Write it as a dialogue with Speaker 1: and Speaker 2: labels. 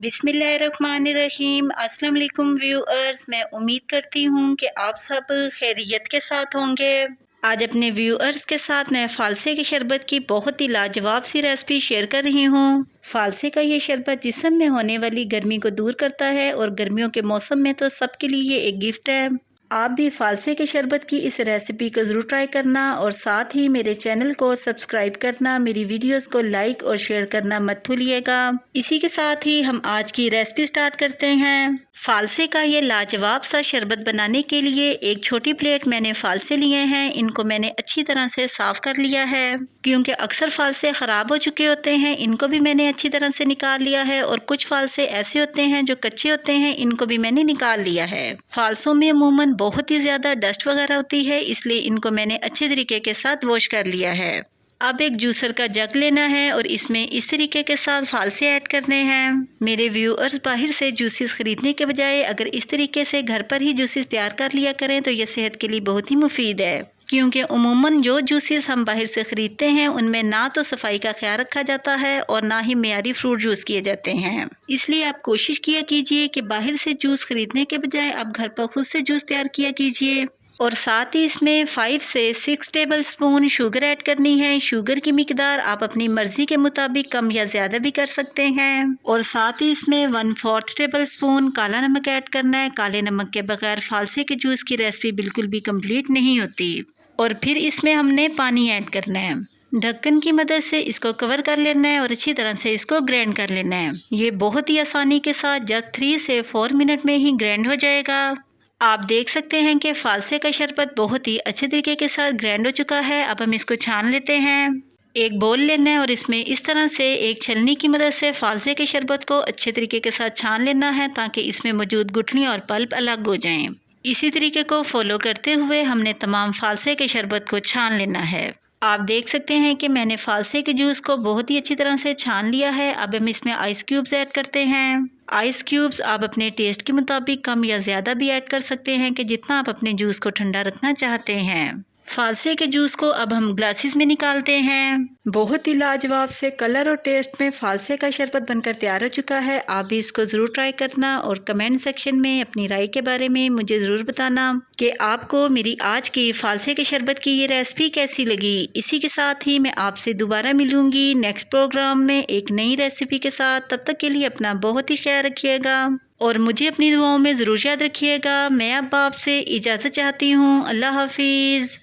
Speaker 1: बिस्मिल्लाहिर्रहमानिर्रहीम। अस्सलाम वालेकुम व्यूअर्स, मैं उम्मीद करती हूँ कि आप सब खैरियत के साथ होंगे। आज अपने व्यूअर्स के साथ मैं फालसे के शरबत की बहुत ही लाजवाब सी रेसिपी शेयर कर रही हूँ। फालसे का ये शरबत जिस्म में होने वाली गर्मी को दूर करता है और गर्मियों के मौसम में तो सबके लिए ये एक गिफ्ट है। आप भी फालसे के शरबत की इस रेसिपी को ज़रूर ट्राई करना और साथ ही मेरे चैनल को सब्सक्राइब करना, मेरी वीडियोस को लाइक और शेयर करना मत भूलिएगा। इसी के साथ ही हम आज की रेसिपी स्टार्ट करते हैं। फालसे का ये लाजवाब सा शरबत बनाने के लिए एक छोटी प्लेट मैंने फालसे लिए हैं। इनको मैंने अच्छी तरह से साफ़ कर लिया है क्योंकि अक्सर फालसे ख़राब हो चुके होते हैं। इनको भी मैंने अच्छी तरह से निकाल लिया है और कुछ फालसे ऐसे होते हैं जो कच्चे होते हैं, इनको भी मैंने निकाल लिया है। फालसों में अमूमन बहुत ही ज़्यादा डस्ट वगैरह होती है, इसलिए इनको मैंने अच्छे तरीके के साथ वॉश कर लिया है। अब एक जूसर का जग लेना है और इसमें इस तरीके के साथ फालसे ऐड करने हैं। मेरे व्यूअर्स बाहर से जूसेस ख़रीदने के बजाय अगर इस तरीके से घर पर ही जूसेस तैयार कर लिया करें तो ये सेहत के लिए बहुत ही मुफीद है, क्योंकि उमूमन जो जूसेस हम बाहर से ख़रीदते हैं उनमें ना तो सफाई का ख्याल रखा जाता है और ना ही मेयारी फ्रूट जूस किए जाते हैं। इसलिए आप कोशिश किया कीजिए कि बाहर से जूस ख़रीदने के बजाय आप घर पर खुद से जूस तैयार किया कीजिए। और साथ ही इसमें 5 से 6 टेबल स्पून शुगर ऐड करनी है। शुगर की मिकदार आप अपनी मर्ज़ी के मुताबिक कम या ज़्यादा भी कर सकते हैं। और साथ ही इसमें 1/4 टेबल स्पून काला नमक ऐड करना है। काले नमक के बगैर फालसे के जूस की रेसिपी बिल्कुल भी कंप्लीट नहीं होती। और फिर इसमें हमने पानी ऐड करना है। ढक्कन की मदद से इसको कवर कर लेना है और अच्छी तरह से इसको ग्राइंड कर लेना है। ये बहुत ही आसानी के साथ जस्ट 3 से 4 मिनट में ही ग्राइंड हो जाएगा। आप देख सकते हैं कि फालसे का शरबत बहुत ही अच्छे तरीके के साथ ग्राइंड हो चुका है। अब हम इसको छान लेते हैं। एक बोल लेना है और इसमें इस तरह से एक छलनी की मदद से फालसे के शरबत को अच्छे तरीके के साथ छान लेना है ताकि इसमें मौजूद गुठलियाँ और पल्प अलग हो जाएं। इसी तरीके को फॉलो करते हुए हमने तमाम फालसे के शरबत को छान लेना है। आप देख सकते हैं कि मैंने फालसे के जूस को बहुत ही अच्छी तरह से छान लिया है। अब हम इसमें आइस क्यूब्स ऐड करते हैं। आइस क्यूब्स आप अपने टेस्ट के मुताबिक कम या ज़्यादा भी ऐड कर सकते हैं कि जितना आप अपने जूस को ठंडा रखना चाहते हैं। फालसे के जूस को अब हम ग्लासेस में निकालते हैं। बहुत ही लाजवाब से कलर और टेस्ट में फालसे का शरबत बनकर तैयार हो चुका है। आप भी इसको ज़रूर ट्राई करना और कमेंट सेक्शन में अपनी राय के बारे में मुझे ज़रूर बताना कि आपको मेरी आज की फालसे के शरबत की ये रेसिपी कैसी लगी। इसी के साथ ही मैं आपसे दोबारा मिलूँगी नेक्स्ट प्रोग्राम में एक नई रेसिपी के साथ। तब तक के लिए अपना बहुत ही ख्याल रखिएगा और मुझे अपनी दुआओं में ज़रूर याद रखिएगा। मैं अब आपसे इजाज़त चाहती हूँ। अल्लाह हाफिज़।